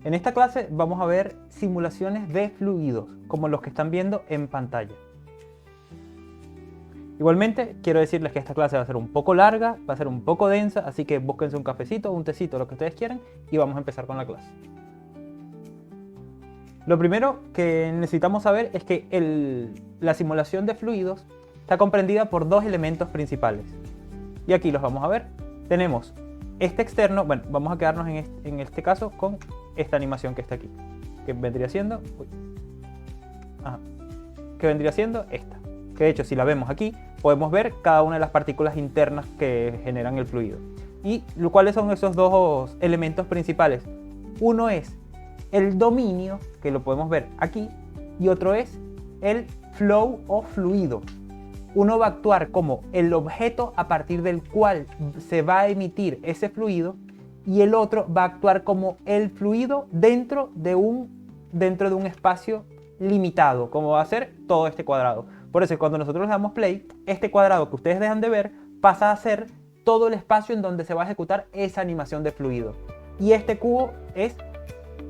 En esta clase vamos a ver simulaciones de fluidos, como los que están viendo en pantalla. Igualmente, quiero decirles que esta clase va a ser un poco larga, va a ser un poco densa, así que búsquense un cafecito, un tecito, lo que ustedes quieran, y vamos a empezar con la clase. Lo primero que necesitamos saber es que la simulación de fluidos está comprendida por dos elementos principales. Y aquí los vamos a ver. Tenemos este externo, bueno, vamos a quedarnos en este caso con esta animación que está aquí, que vendría siendo, que vendría siendo esta. Que de hecho, si la vemos aquí, podemos ver cada una de las partículas internas que generan el fluido. ¿Y cuáles son esos dos elementos principales? Uno es el dominio, que lo podemos ver aquí, y otro es el flow o fluido. Uno va a actuar como el objeto a partir del cual se va a emitir ese fluido, y el otro va a actuar como el fluido dentro de un espacio limitado, como va a ser todo este cuadrado. Por eso cuando nosotros le damos play, este cuadrado que ustedes dejan de ver pasa a ser todo el espacio en donde se va a ejecutar esa animación de fluido. Y este cubo es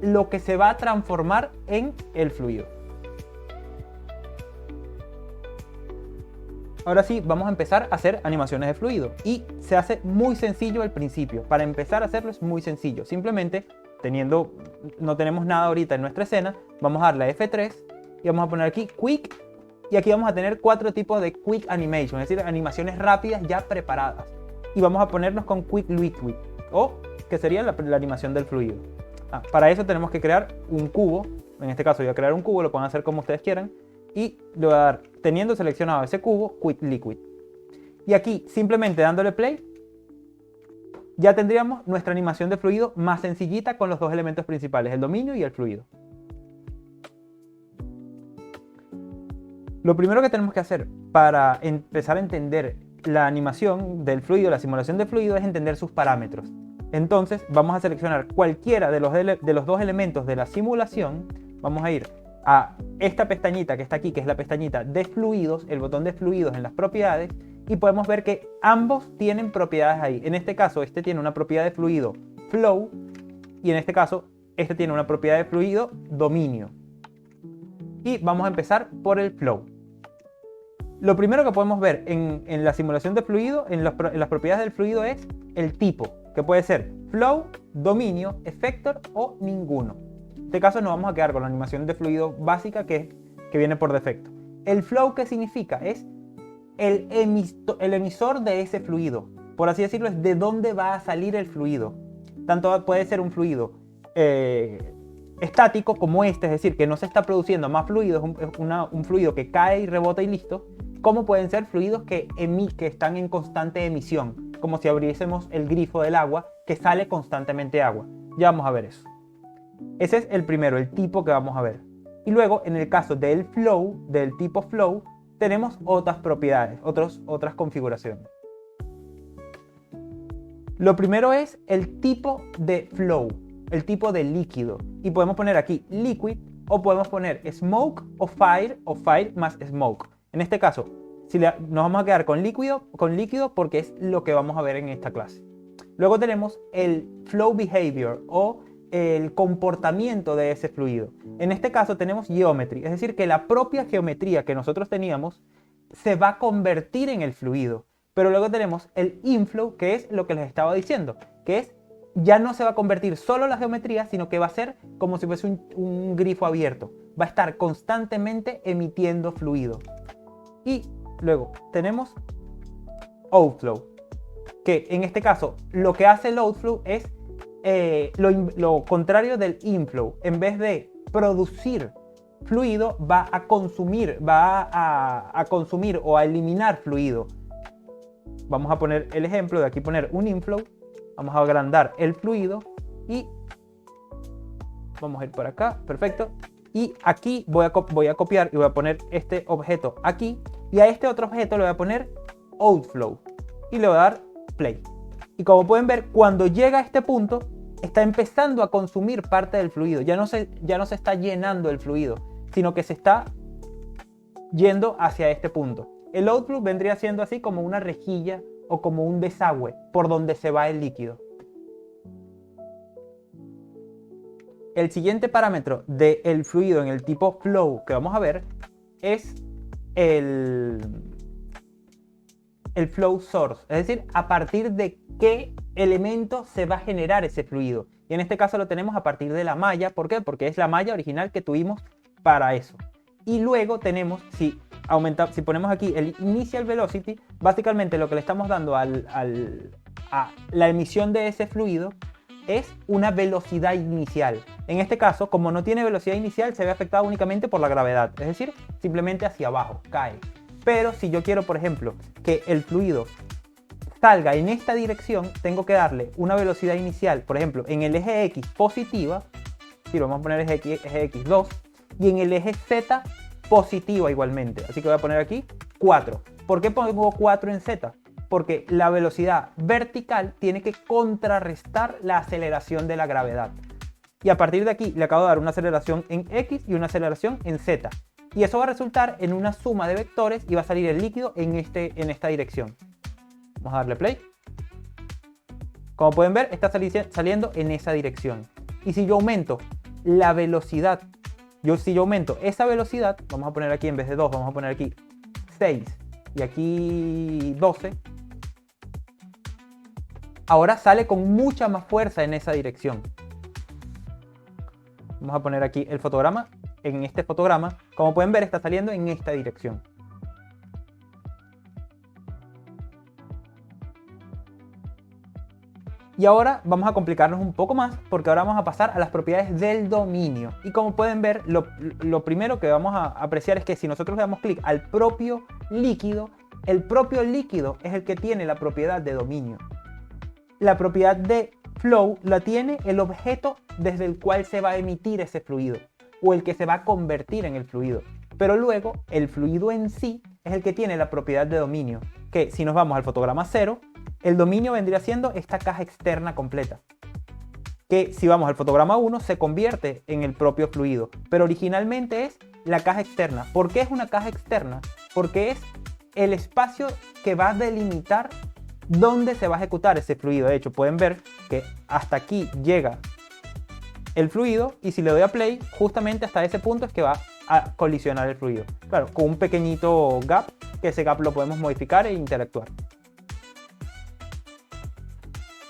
lo que se va a transformar en el fluido. Ahora sí, vamos a empezar a hacer animaciones de fluido. Y se hace muy sencillo al principio. Para empezar a hacerlo es muy sencillo. Simplemente, no tenemos nada ahorita en nuestra escena, vamos a darle a F3 y vamos a poner aquí Quick. Y aquí vamos a tener 4 tipos de Quick Animation, es decir, animaciones rápidas ya preparadas. Y vamos a ponernos con Quick Liquid, o que sería la animación del fluido. Para eso tenemos que crear un cubo. En este caso voy a crear un cubo, lo pueden hacer como ustedes quieran. Y le voy a dar, teniendo seleccionado ese cubo, Quick Liquid. Y aquí, simplemente dándole play, ya tendríamos nuestra animación de fluido más sencillita con los dos elementos principales, el dominio y el fluido. Lo primero que tenemos que hacer para empezar a entender la animación del fluido, la simulación de fluido, es entender sus parámetros. Entonces vamos a seleccionar cualquiera de los dos elementos de la simulación. Vamos a ir a esta pestañita que está aquí, que es la pestañita de fluidos, el botón de fluidos en las propiedades, y podemos ver que ambos tienen propiedades ahí. En este caso, este tiene una propiedad de fluido flow, y en este caso, este tiene una propiedad de fluido dominio. Y vamos a empezar por el flow. Lo primero que podemos ver en la simulación de fluido, en las propiedades del fluido, es el tipo, que puede ser flow, dominio, effector o ninguno. En este caso nos vamos a quedar con la animación de fluido básica que viene por defecto. El flow, ¿qué significa? Es el emisor de ese fluido. Por así decirlo, es de dónde va a salir el fluido. Tanto puede ser un fluido estático como este, es decir, que no se está produciendo más fluido, es un fluido que cae y rebota y listo, como pueden ser fluidos que están en constante emisión, como si abriésemos el grifo del agua, que sale constantemente agua. Ya vamos a ver eso. Ese es el primero, el tipo que vamos a ver. Y luego, en el caso del flow, del tipo flow, tenemos otras propiedades, otras configuraciones. Lo primero es el tipo de flow, el tipo de líquido. Y podemos poner aquí liquid, o podemos poner smoke o fire más smoke. En este caso, nos vamos a quedar con líquido porque es lo que vamos a ver en esta clase. Luego tenemos el flow behavior o el comportamiento de ese fluido. En este caso tenemos geometry, es decir, que la propia geometría que nosotros teníamos se va a convertir en el fluido. Pero luego tenemos el inflow, que es lo que les estaba diciendo, que es ya no se va a convertir solo la geometría, sino que va a ser como si fuese un grifo abierto. Va a estar constantemente emitiendo fluido. Y luego tenemos outflow, que en este caso lo que hace el outflow es lo contrario del inflow. En vez de producir fluido, va a consumir o a eliminar fluido. Vamos a poner el ejemplo de aquí, poner un inflow. Vamos a agrandar el fluido y vamos a ir por acá, perfecto. Y aquí voy a copiar y voy a poner este objeto aquí, y a este otro objeto le voy a poner outflow y le voy a dar play. Y como pueden ver, cuando llega a este punto, está empezando a consumir parte del fluido. Ya no se está llenando el fluido, sino que se está yendo hacia este punto. El outflow vendría siendo así como una rejilla o como un desagüe por donde se va el líquido. el siguiente parámetro del fluido en el tipo flow que vamos a ver es el flow source, es decir, a partir de qué elemento se va a generar ese fluido. Y en este caso lo tenemos a partir de la malla. ¿Por qué? Porque es la malla original que tuvimos para eso. Y luego tenemos, si ponemos aquí el initial velocity, básicamente lo que le estamos dando a la emisión de ese fluido es una velocidad inicial. En este caso, como no tiene velocidad inicial, se ve afectado únicamente por la gravedad, es decir, simplemente hacia abajo, cae. Pero si yo quiero, por ejemplo, que el fluido salga en esta dirección, tengo que darle una velocidad inicial, por ejemplo, en el eje X positiva, si lo vamos a poner eje X2, y en el eje Z positiva igualmente. Así que voy a poner aquí 4. ¿Por qué pongo 4 en Z? Porque la velocidad vertical tiene que contrarrestar la aceleración de la gravedad. Y a partir de aquí le acabo de dar una aceleración en X y una aceleración en Z. Y eso va a resultar en una suma de vectores y va a salir el líquido en esta dirección. Vamos a darle play. Como pueden ver, está saliendo en esa dirección. Y si yo aumento la velocidad, si yo aumento esa velocidad, vamos a poner aquí en vez de 2, vamos a poner aquí 6 y aquí 12. Ahora sale con mucha más fuerza en esa dirección. Vamos a poner aquí el fotograma. En este fotograma, como pueden ver, está saliendo en esta dirección. Y ahora vamos a complicarnos un poco más porque ahora vamos a pasar a las propiedades del dominio. Y como pueden ver, lo primero que vamos a apreciar es que si nosotros le damos clic al propio líquido, el propio líquido es el que tiene la propiedad de dominio. La propiedad de flow la tiene el objeto desde el cual se va a emitir ese fluido o el que se va a convertir en el fluido. Pero luego el fluido en sí es el que tiene la propiedad de dominio, que si nos vamos al fotograma 0, el dominio vendría siendo esta caja externa completa, que si vamos al fotograma 1 se convierte en el propio fluido, pero originalmente es la caja externa. ¿Por qué es una caja externa? Porque es el espacio que va a delimitar dónde se va a ejecutar ese fluido. De hecho, pueden ver que hasta aquí llega el fluido y si le doy a play, justamente hasta ese punto es que va a colisionar el fluido. Claro, con un pequeñito gap, que ese gap lo podemos modificar e interactuar.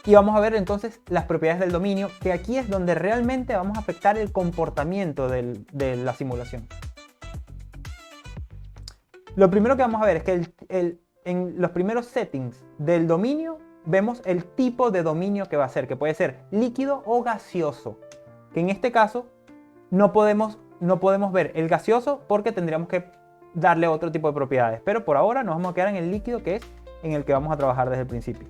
Y vamos a ver entonces las propiedades del dominio, que aquí es donde realmente vamos a afectar el comportamiento de la simulación. Lo primero que vamos a ver es que en los primeros settings del dominio vemos el tipo de dominio que va a ser, que puede ser líquido o gaseoso. Que en este caso no podemos ver el gaseoso porque tendríamos que darle otro tipo de propiedades. Pero por ahora nos vamos a quedar en el líquido, que es en el que vamos a trabajar desde el principio.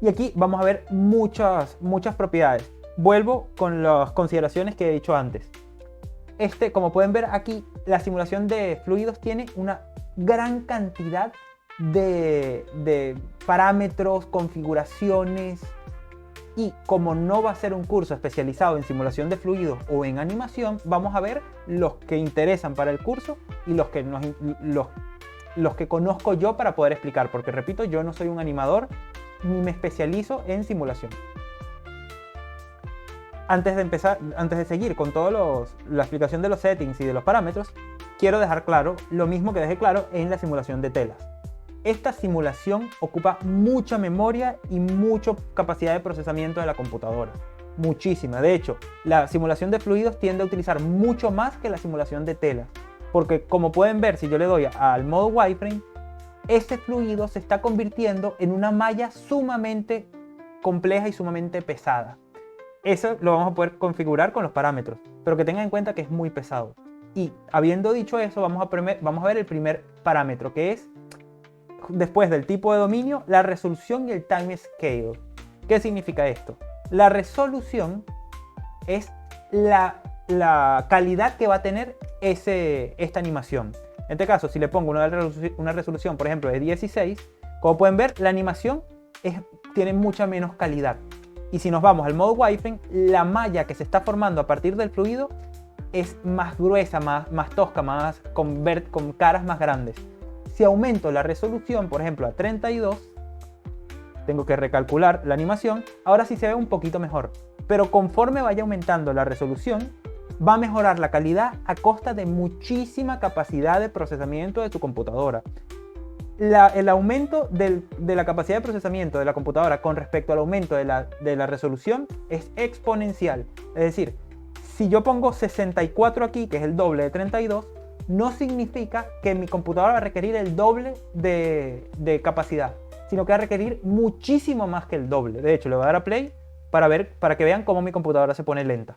Y aquí vamos a ver muchas propiedades. Vuelvo con las consideraciones que he dicho antes. Como pueden ver aquí, la simulación de fluidos tiene una gran cantidad de parámetros, configuraciones. Y como no va a ser un curso especializado en simulación de fluidos o en animación, vamos a ver los que interesan para el curso y los que conozco yo para poder explicar. Porque repito, yo no soy un animador ni me especializo en simulación. Antes de seguir con la explicación de los settings y de los parámetros, quiero dejar claro lo mismo que dejé claro en la simulación de telas. Esta simulación ocupa mucha memoria y mucha capacidad de procesamiento de la computadora. Muchísima. De hecho, la simulación de fluidos tiende a utilizar mucho más que la simulación de telas. Porque como pueden ver, si yo le doy al modo wireframe, este fluido se está convirtiendo en una malla sumamente compleja y sumamente pesada. Eso lo vamos a poder configurar con los parámetros, pero que tengan en cuenta que es muy pesado. Y habiendo dicho eso, vamos a ver el primer parámetro, que es, después del tipo de dominio, la resolución y el time scale. ¿Qué significa esto? La resolución es la calidad que va a tener esta animación. En este caso, si le pongo una resolución, por ejemplo, de 16, como pueden ver, la animación tiene mucha menos calidad. Y si nos vamos al modo wireframe, la malla que se está formando a partir del fluido es más gruesa, más tosca, con caras más grandes. Si aumento la resolución, por ejemplo, a 32, tengo que recalcular la animación, ahora sí se ve un poquito mejor. pero conforme vaya aumentando la resolución, va a mejorar la calidad a costa de muchísima capacidad de procesamiento de tu computadora. El aumento de la capacidad de procesamiento de la computadora con respecto al aumento de la resolución es exponencial. Es decir, si yo pongo 64 aquí, que es el doble de 32, no significa que mi computadora va a requerir el doble de capacidad, sino que va a requerir muchísimo más que el doble. De hecho, le voy a dar a play para que vean cómo mi computadora se pone lenta.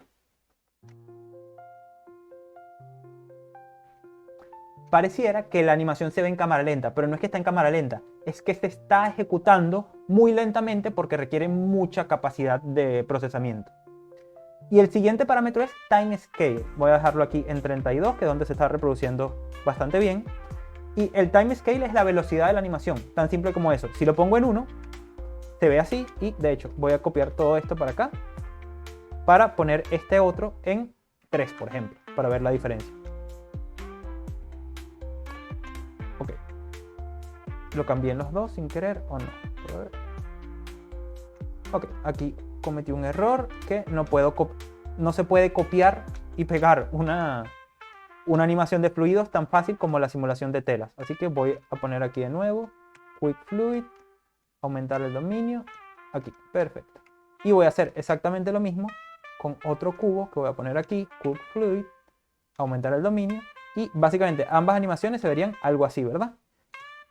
Pareciera que la animación se ve en cámara lenta, pero no es que está en cámara lenta, es que se está ejecutando muy lentamente porque requiere mucha capacidad de procesamiento. Y el siguiente parámetro es Time Scale. Voy a dejarlo aquí en 32, que es donde se está reproduciendo bastante bien. Y el Time Scale es la velocidad de la animación, tan simple como eso. Si lo pongo en 1, se ve así, y de hecho voy a copiar todo esto para acá, para poner este otro en 3, por ejemplo, para ver la diferencia. Ok. Lo cambié en los dos sin querer o no. Ok, aquí cometí un error que no se puede copiar y pegar una animación de fluidos tan fácil como la simulación de telas. Así que voy a poner aquí de nuevo Quick Fluid, aumentar el dominio, aquí, perfecto. Y voy a hacer exactamente lo mismo con otro cubo que voy a poner aquí, Quick Fluid, aumentar el dominio, y básicamente ambas animaciones se verían algo así, ¿verdad?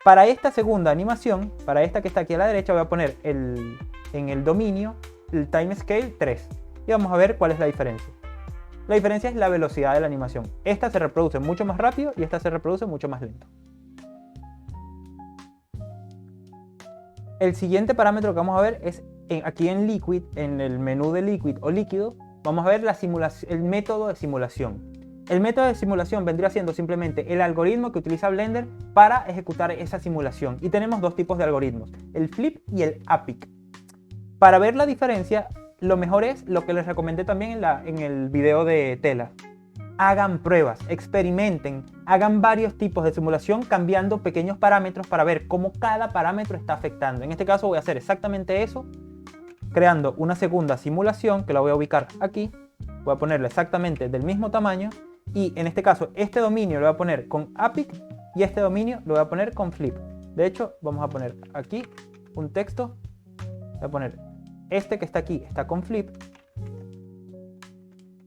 Para esta segunda animación, para esta que está aquí a la derecha, voy a poner en el dominio el Time Scale 3 y vamos a ver cuál es la diferencia. La diferencia es la velocidad de la animación. Esta se reproduce mucho más rápido y esta se reproduce mucho más lento. El siguiente parámetro que vamos a ver es aquí en Liquid, en el menú de Liquid o líquido, vamos a ver el método de simulación. El método de simulación vendría siendo simplemente el algoritmo que utiliza Blender para ejecutar esa simulación. Y tenemos dos tipos de algoritmos, el Flip y el APIC. Para ver la diferencia, lo mejor es lo que les recomendé también en el video de tela. Hagan pruebas, experimenten, hagan varios tipos de simulación cambiando pequeños parámetros para ver cómo cada parámetro está afectando. En este caso voy a hacer exactamente eso, creando una segunda simulación que la voy a ubicar aquí. Voy a ponerla exactamente del mismo tamaño y en este caso este dominio lo voy a poner con APIC y este dominio lo voy a poner con Flip. De hecho, vamos a poner aquí un texto. Voy a poner este que está aquí está con Flip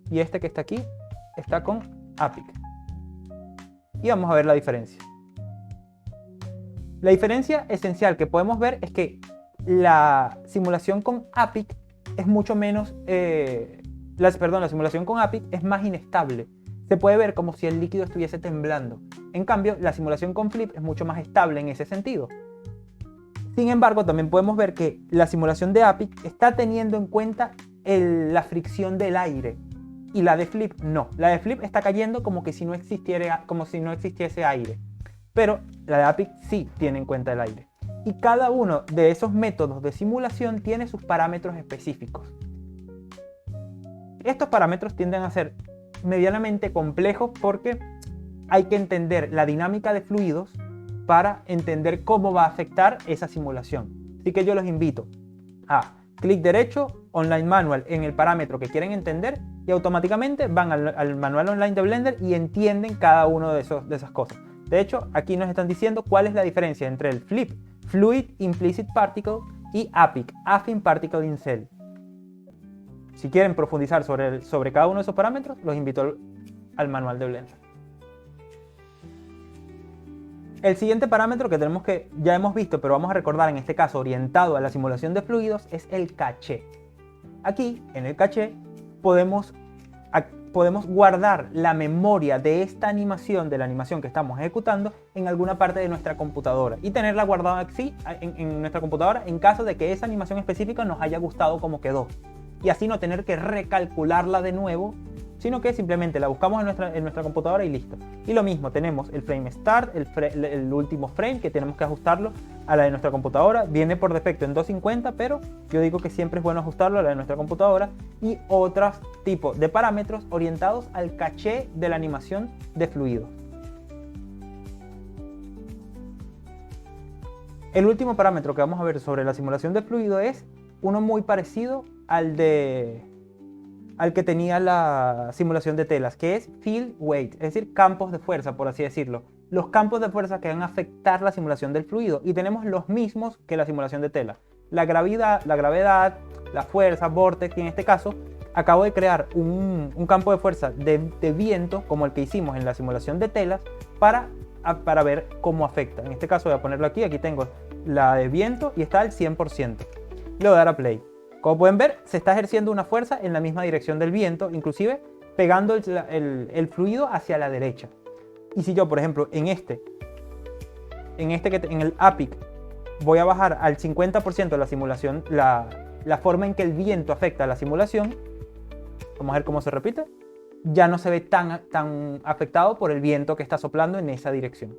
y este que está aquí está con APIC. Y vamos a ver la diferencia. La diferencia esencial que podemos ver es que la simulación con APIC es mucho menos... la simulación con APIC es más inestable. Se puede ver como si el líquido estuviese temblando. En cambio, la simulación con Flip es mucho más estable en ese sentido. Sin embargo, también podemos ver que la simulación de APIC está teniendo en cuenta la fricción del aire y la de Flip no. La de Flip está cayendo como si no existiese aire, pero la de APIC sí tiene en cuenta el aire. Y cada uno de esos métodos de simulación tiene sus parámetros específicos. Estos parámetros tienden a ser medianamente complejos porque hay que entender la dinámica de fluidos para entender cómo va a afectar esa simulación. Así que yo los invito a clic derecho, Online Manual en el parámetro que quieren entender y automáticamente van al manual online de Blender y entienden cada uno de esas cosas. De hecho, aquí nos están diciendo cuál es la diferencia entre el Flip, Fluid Implicit Particle, y APIC, Affine Particle in Cell. Si quieren profundizar sobre cada uno de esos parámetros, los invito al manual de Blender. El siguiente parámetro que ya hemos visto, pero vamos a recordar en este caso orientado a la simulación de fluidos, es el caché. Aquí, en el caché, podemos guardar la memoria de esta animación, de la animación que estamos ejecutando, en alguna parte de nuestra computadora y tenerla guardada así en nuestra computadora en caso de que esa animación específica nos haya gustado como quedó. Y así no tener que recalcularla de nuevo, sino que simplemente la buscamos en nuestra computadora y listo. Y lo mismo, tenemos el frame start, el último frame, que tenemos que ajustarlo a la de nuestra computadora. Viene por defecto en 250, pero yo digo que siempre es bueno ajustarlo a la de nuestra computadora. Y otros tipos de parámetros orientados al caché de la animación de fluidos. El último parámetro que vamos a ver sobre la simulación de fluido es uno muy parecido al de al que tenía la simulación de telas, que es field weight, es decir, campos de fuerza, por así decirlo. Los campos de fuerza que van a afectar la simulación del fluido, y tenemos los mismos que la simulación de tela. La gravedad, la fuerza, vortex, y en este caso acabo de crear un campo de fuerza de viento, como el que hicimos en la simulación de telas, para ver cómo afecta. En este caso voy a ponerlo aquí, aquí tengo la de viento y está al 100%. Le voy a dar a play. Como pueden ver, se está ejerciendo una fuerza en la misma dirección del viento, inclusive pegando el fluido hacia la derecha. Y si yo, por ejemplo, en el APIC, voy a bajar al 50% la simulación, la forma en que el viento afecta a la simulación, vamos a ver cómo se repite, ya no se ve tan afectado por el viento que está soplando en esa dirección.